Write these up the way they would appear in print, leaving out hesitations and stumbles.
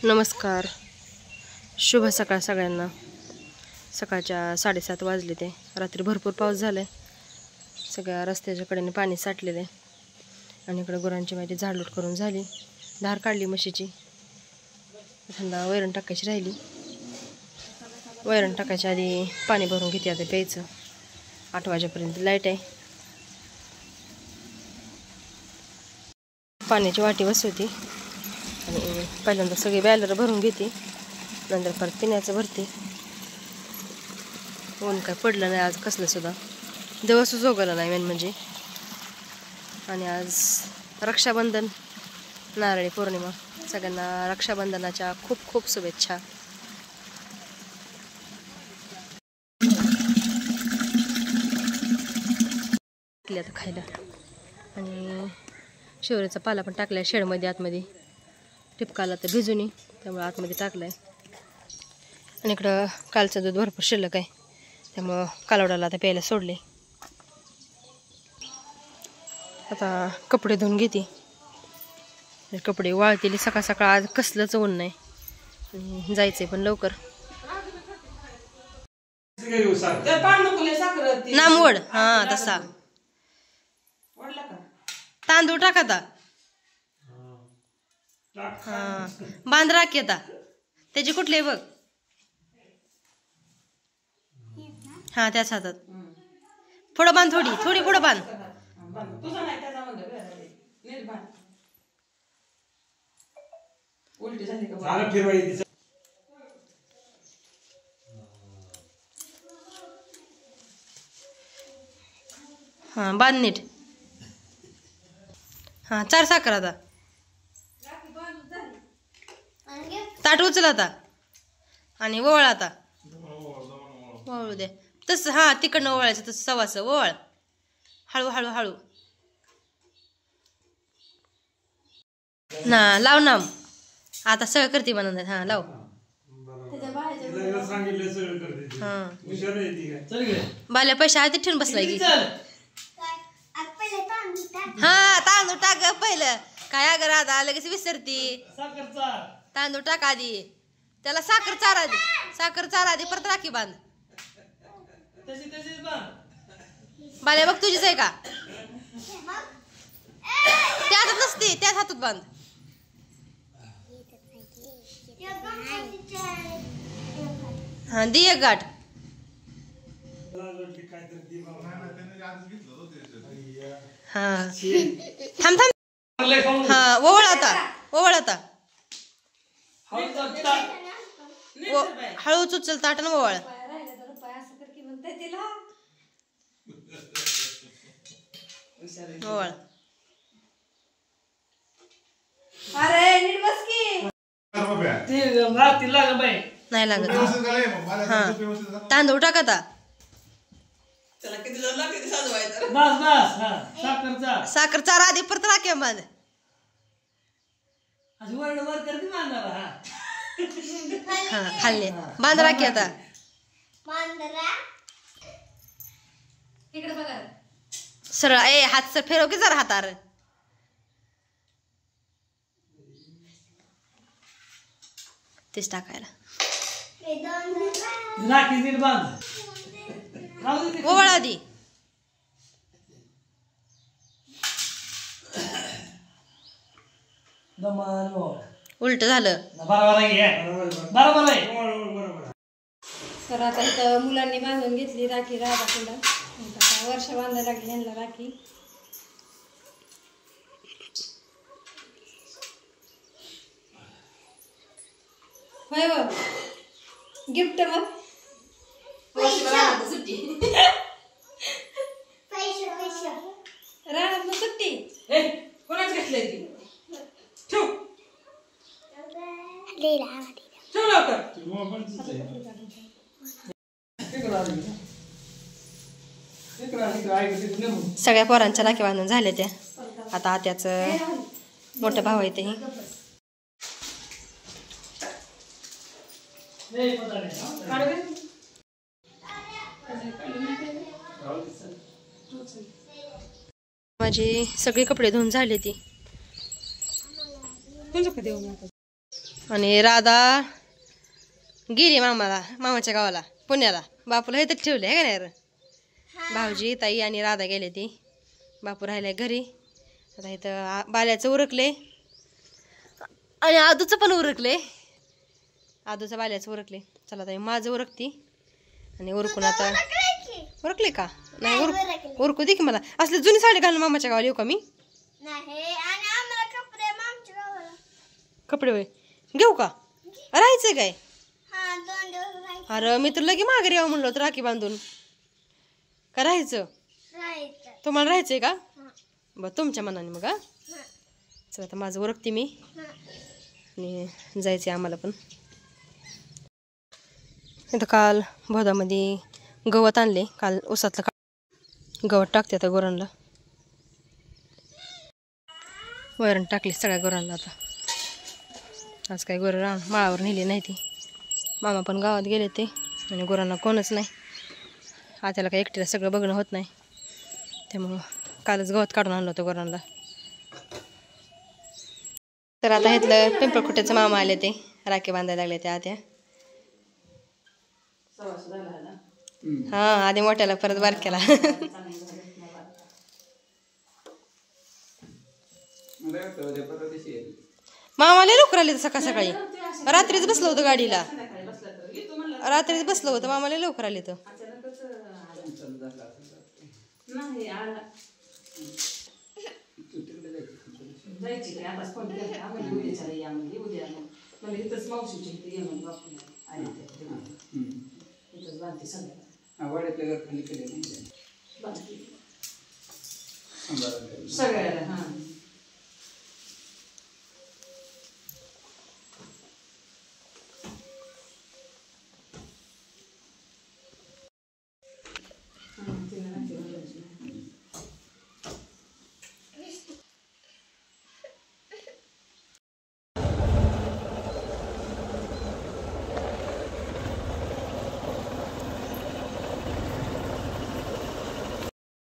नमस्कार, शुभ सकाळ सगळ्यांना। सकाळच्या 7:30 वाजले ते। रात्री भरपूर पाऊस झालाय, सगळ्या रस्त्याच्या कडेने पाणी साठलेले आणि इकडे गुरांची माझी झाडलोट करून झाली, धार काढली म्हशीची। थंडा वैरण टाकायची राहिली, वैरण टाकायच्या आधी पाणी भरून घेते आता प्यायचं। 8 वाजेपर्यंत लाईट आहे। पाण्याची वाटी बसवते आणि पहिल्यांदा सगळे बॅलर भरून घेते, नंतर परत पिण्याचं भरते। ऊन काय पडलं नाही आज कसलं सुद्धा, दिवसच उगवला नाही मेन म्हणजे। आणि आज रक्षाबंधन, नारळी पौर्णिमा, सगळ्यांना रक्षाबंधनाच्या खूप खूप शुभेच्छा। आता खायला आणि शेवऱ्याचा पाला पण टाकलाय शेडमध्ये, आतमध्ये टिपकाला तर भिजून, त्यामुळे आतमध्ये टाकलाय। आणि इकडं कालचं दूध भरपूर शिल्लक आहे, त्यामुळं कालवडाला आता प्यायला सोडले। आता कपडे धुवून घेते, कपडे वाळतील सकाळ सकाळ। आज कसलंच ऊन नाही, जायचंय पण लवकर। नामवड हा तसा तांदूळ टाका, हा बांध राखी आता त्याची कुठले बघ, हा त्याच हातात पुढं बांध, थोडी थोडी पुढं बांध। हा बांध नीट, हा 4 साखर आता, ताट उचल आता आणि ओवळ आता, ओवळू दे तस, हा तिकडनं ओवळायचं तसं सवास ओवळ, हळू हळू हळू ना, लाव ना आता सगळं करते म्हणून, हा लाव, हा बाल्या पैसे आधी ठेवून बसलाय की, हा तांदूळ टाक पहिलं, काय अगर आता लगेच विसरती, तांदूळ टाक आधी, त्याला साखर चार आधी, साखर चार आधी, परत राखी बांध। बाल्या बघ तुझीच आहे का, त्या हातात नसते, त्याच हातात बांध। हा दे एक गाठ, हा थांब थांब, हा ओवळ आता, ओवळ आता, हळूच उचल ताट ना ओवळ, ओवळ, नाही लागत, हा तांदूळ टाक आता, साखर चार आधी, परत राखे बांध, हा खाल्ले बांध राखी आता, सरळ ए हात सर फिरव की जरा हातार, तेच टाकायला, ओवळ आधी, उलट झालं, बरोबर आहे। तर आता इथं मुलांनी बांधून घेतली राखी, राधाकुंडा वर्ष बांधायला लागली यांना राखी। होय व गिफ्ट मग राहणार सुट्टी कोणाच घेतलंय ती, सगळ्या पोरांच्या राखी बांधून झाल्या त्या। आता आत्याचं मोठं भाऊ आहे तेही, माझी सगळे कपडे धुवून झाले ती। आणि राधा गेली मामाच्या गावाला पुण्याला. बापूला इथं ठेवले आहे का नाही रे. भाऊजी ताई आणि राधा गेले ती. बापू राहिले घरी. आता इथं बाल्याचं उरकले आणि आदूचं पण उरकले. आदूचं बाल्याचं उरकले. चला ताई माझं उरकती आणि उरकून आता उरकले का नाही उरकू दे की मला. असले जुनी साडी घालून मामाच्या गावाला येऊ का मी. कपडे वय घेऊ का राहायचंय काय. अरे मी तर लगे माघारी यावं म्हणलो तर राखी बांधून का राहायचं. तुम्हाला राहायचंय का बरं तुमच्या मनाने मग. हा चला आता माझं उरकते मी आणि जायचंय आम्हाला पण. इथं काल भोदामध्ये गवत आणले. काल उसातलं गवत टाकते आता गुरांना. वैरण टाकली सगळ्या गुरांना. आता आज काही गुरं माळावर नेली नाही ती. मामा पण गावात गेले ते आणि गुरांना कोणच नाही. आत्याला काही एकटीला सगळं बघणं होत नाही त्यामुळं कालच गवत काढून आणलं होतं गुरांना. तर आता इथलं पिंपळखुट्याचं मामा आले ते राखी बांधायला लागले ते आत्या. हा आधी मोठ्याला परत बारक्याला. मामा लय लवकर आले सकाळ सकाळी. रात्रीच बसलं होतं गाडीला. रात्रीच बसलं होतं मामा लय लवकर आले तर.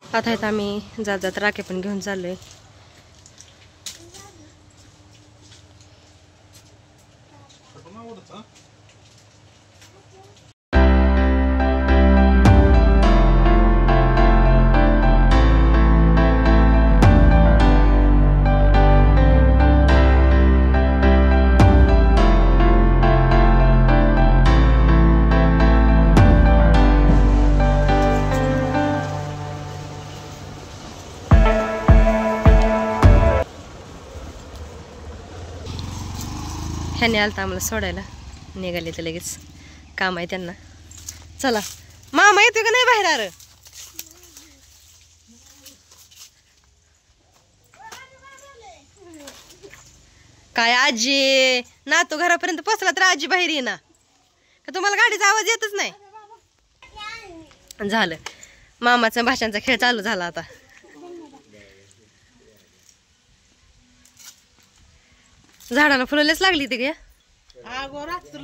आता इथं आम्ही जात जात राखे पण घेऊन चाललोय. ह्याने आलता आम्हाला सोडायला. निघाले तर लगेच काम आहे त्यांना. चला मामा येतोय का नाही बाहेर. अरे काय आजी ना तू घरापर्यंत पोचला तर आजी बाहेर ये ना का. तुम्हाला गाडीचा आवाज येतच नाही. झालं मामाचा भाषांचा खेळ चालू झाला आता. झाडाला फुलंच लागली ते गे.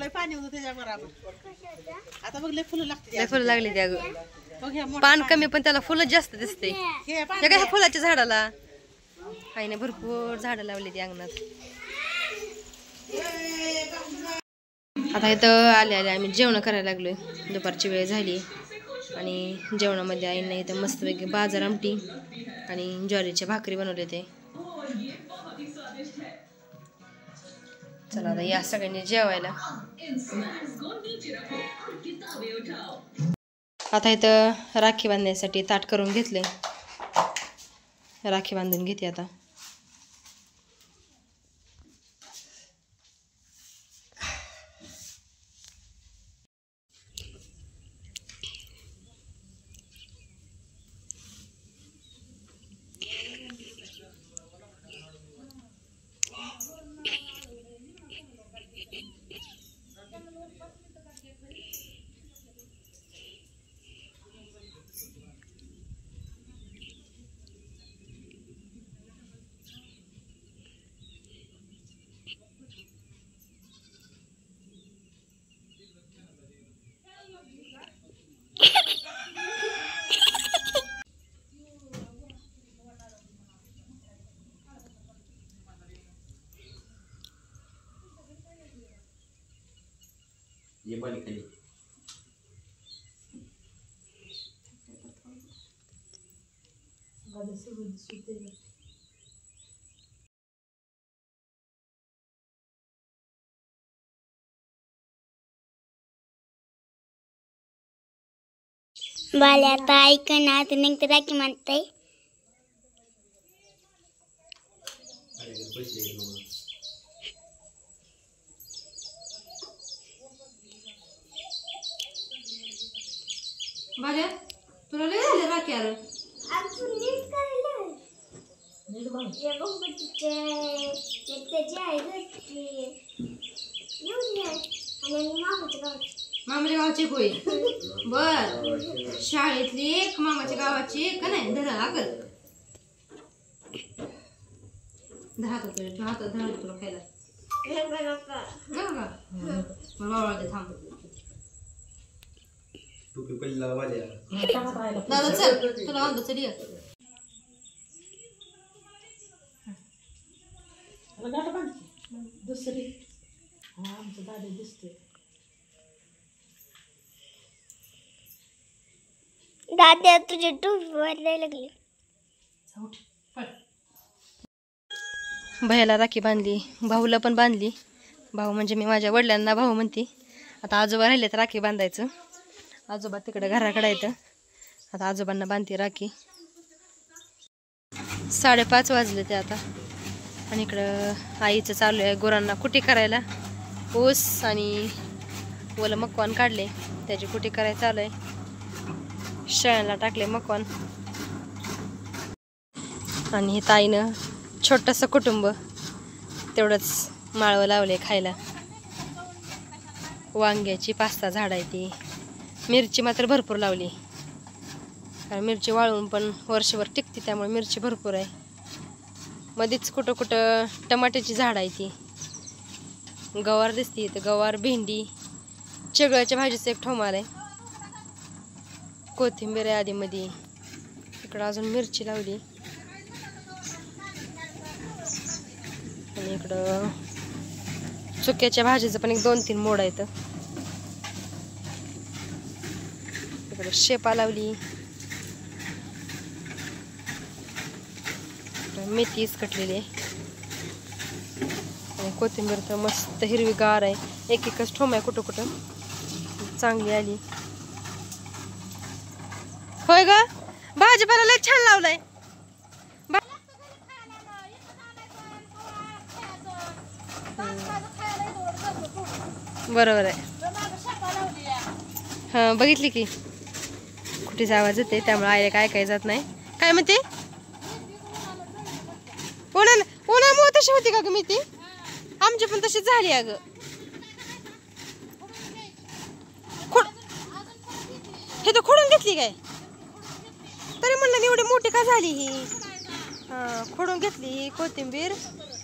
पाणी होतं त्याच्या बरोबर. आता बघ लय फुलं लागते. फुलं लागली त्या पान कमी पण त्याला फुलं जास्त दिसते. काय फुलाच्या झाडाला काही नाही भरपूर झाडं लावली ती अंगणात. आता इथं आले आम्ही जेवण करायला लागलोय. दुपारची वेळ झाली आणि जेवणामध्ये आईने इथं मस्तपैकी बाजार आमटी आणि ज्वारीच्या भाकरी बनवले ते. चला आता या सगळ्यांनी जेवायला. आता इथं राखी बांधण्यासाठी ताट करून घेतले. राखी बांधून घेते आता. बाल्या आता ऐकणार तर नंतर राखी म्हणताय बाल्या तुला लय झाले राखी आलं मामाच्या गावाची होय बर शाळेतली एक मामाच्या गावाची एक का नाही धरा आकल धरा तुला हातात धरा तुला खायला बाबा थांब दादा चल तुला वांग चल ये दुसरी आमचं दादा दिसतोय दादा तुझे टोपी बदलायला लागली भैयाला राखी बांधली भाऊला पण बांधली भाऊ म्हणजे मी माझ्या वडिलांना भाऊ म्हणते आता आजोबा राहिले तर राखी बांधायचं आजोबा तिकडे घराकडे येतं आता आजोबांना बांधते राखी 5:30 वाजले ते आता आणि इकडं आईचं चालू आहे गुरांना कुटी करायला ऊस आणि ओलं मकवान काढले त्याची कुटी करायला चालू आहे शेळ्यांना टाकले मकवान आणि हे ताईनं छोटंसं कुटुंब तेवढंच माळवं लावले खायला वांग्याची 5-6 झाड आहे ती मिरची मात्र भरपूर लावली कारण मिरची वाळून पण वर्षभर टिकते त्यामुळे मिरची भरपूर आहे मध्येच कुठं कुठं टमाट्याची झाड आहे ती गवार दिसते तर गवार भेंडी चिगळाच्या भाजीचं एक ठोमाल आहे कोथिंबीर आहे आधीमध्ये इकडं अजून मिरची लावली आणि इकडं चुक्याच्या भाजीचं पण एक 2-3 मोड आहेत इकडं शेपा लावली मेथी इसकटलेली आहे आणि कोथिंबीर तर मस्त हिरवीगार आहे एकच ठोम आहे कुठं कुठं चांगली आली होय ग भाजीपाला लय छान लावलाय बरोबर आहे हा बघितली की कुठेच आवाज येते त्यामुळे आईला काय काय जात नाही काय म्हणते उन्हामुळे तशी होती का ग मी ती आमची पण तशी झाली अगं हे तर खोडून घेतली काय तरी म्हणलं एवढी मोठी का झाली ही खोडून घेतली ही कोथिंबीर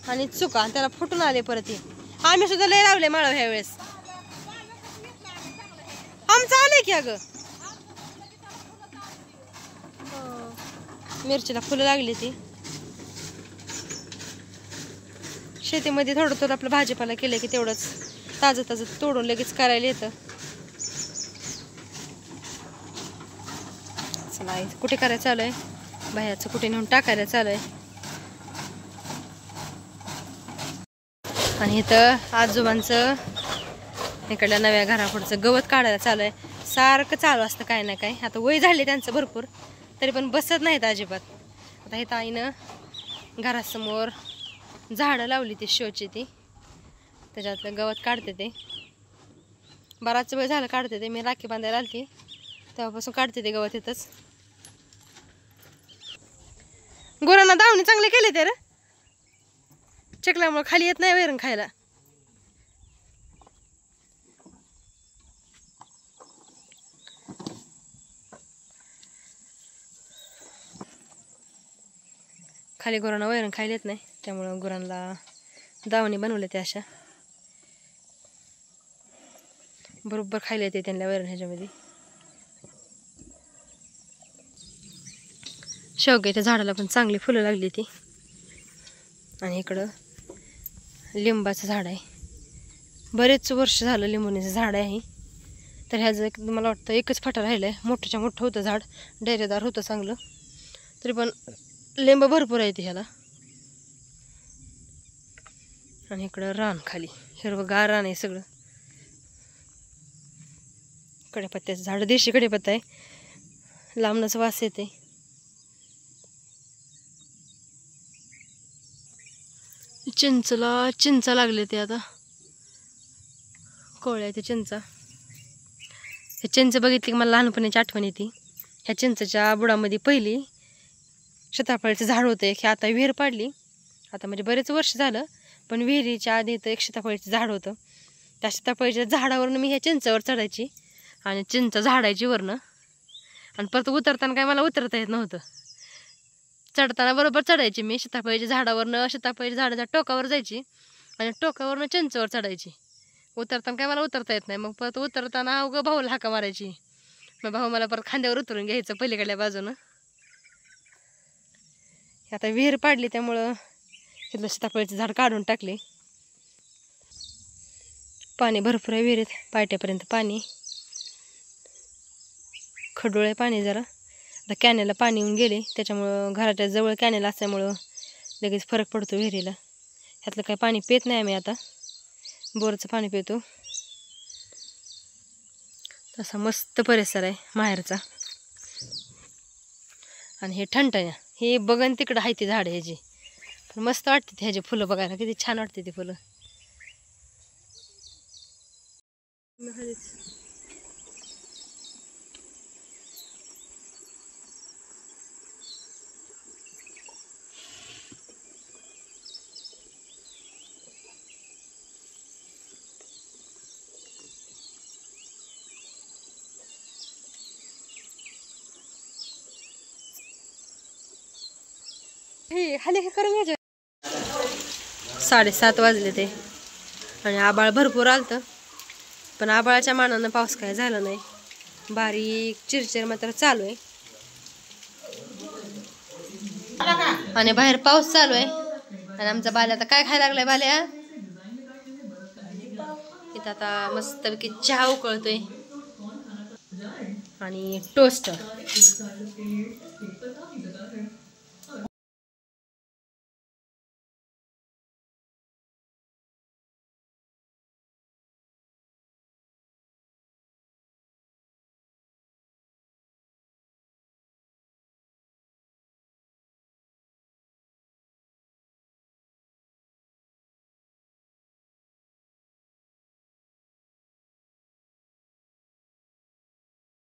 आणि चुका त्याला फुटून आले परत ही आम्ही सुद्धा लय लावले माळव ह्या वेळेस आमचं आलंय की अगं मिरचीला फुलं लागली ती शेतीमध्ये थोडं थोडं आपलं भाजीपाला केलं की तेवढंच ताजं ताजं तोडून लगेच करायला येतं चला कुठे करायचं चालू आहे बाहेरचं कुठे नेऊन टाकायला चालू आहे आणि इथं आजोबांचं इकडल्या नव्या घरापुढचं गवत काढायला चालू आहे सारखं चालू असतं काय ना काय आता वय झाले त्यांचं भरपूर तरी पण बसत नाहीत अजिबात आता इथं आईनं घरासमोर झाडं लावली ती शोची ती त्याच्यातलं गवत काढते ते बराच वेळ झालं काढते ते मी राखी बांधायला आलती तेव्हापासून काढते ते गवत इथंच गुरांना दावणी चांगले केले ते रे चिखल्यामुळे खाली येत नाही वैरण खायला खाली गुरांना वैरण खायला येत नाही त्यामुळं गुरांना दावणी बनवले ते अशा बरोबर खायला येते त्यांना वैरण ह्याच्यामध्ये शेवग्याच्या झाडाला पण चांगली फुलं लागली ती आणि इकडं लिंबाचं झाड आहे बरेच वर्ष झालं लिंबुनीचं झाड आहे तर ह्याचं एक मला वाटतं एकच फाटा राहिलं आहे. मोठंच्या मोठं होतं झाड, डेरेदार होतं चांगलं, तरी पण लिंब भरपूर आहे ते ह्याला. आणि इकडं रान खाली हिरवंगार रान आहे सगळं. कढीपत्त्याचं झाड, देशी कढीपत्ता आहे, लांबनच वास येते. चिंचा लागले ते आता, कोवळ्या ते चिंचा. हे चिंच बघितली की मला लहानपणीची आठवण येते. ह्या चिंचेच्या बुडामध्ये पहिली सीताफळाचं झाड होतं एक. हे आता विहीर पाडली, आता म्हणजे बरेच वर्ष झालं, पण विहिरीच्या आधी तर एक सीताफळाचं झाड होतं. त्या सीताफळाच्या झाडावरून मी ह्या चिंचावर चढायची आणि चिंच झाडायची वरनं, आणि परत उतरताना काय मला उतरता येत नव्हतं. चढताना बरोबर चढायची मी सीताफळाच्या झाडावरनं, सीताफळाच्या झाडाच्या टोकावर जायची आणि टोकावरनं चिंचवर चढायची. उतरताना काय मला उतरता येत नाही. मग परत उतरताना अवघं भाऊला हाका मारायची. मग भाऊ मला परत खांद्यावर उतरून घ्यायचं पलीकडल्या बाजूनं. आता विहीर पाडली त्यामुळं तिथलं सीताफळाचं झाड काढून टाकले. पाणी भरपूर आहे विहिरीत, पायट्यापर्यंत पाणी, खडूळ आहे पाणी जरा. आता कॅनेलला पाणी येऊन गेले, त्याच्यामुळं घराच्या जवळ कॅनेल असल्यामुळं लगेच फरक पडतो विहिरीला. ह्यातलं काही पाणी पित नाही आम्ही, आता बोरचं पाणी पितो. तसा मस्त परिसर आहे माहेरचा. आणि हे ठणठण्या, हे बघन तिकडं आहे ती झाड ह्याची, पण मस्त वाटते ह्याची फुलं बघायला, किती छान वाटते ती फुलं. खाली हे करून घ्यायचे. 7:30 वाजले ते आणि आबाळ भरपूर आलतं, पण आबाळाच्या मानानं पाऊस काय झाला नाही. बारीक चिरचिर मात्र चालू आहे आणि बाहेर पाऊस चालू आहे. आणि आमचा बाल्या आता काय खायला लागलाय? बाल्या इथं आता मस्तपैकी चहा उकळतोय आणि टोस्ट.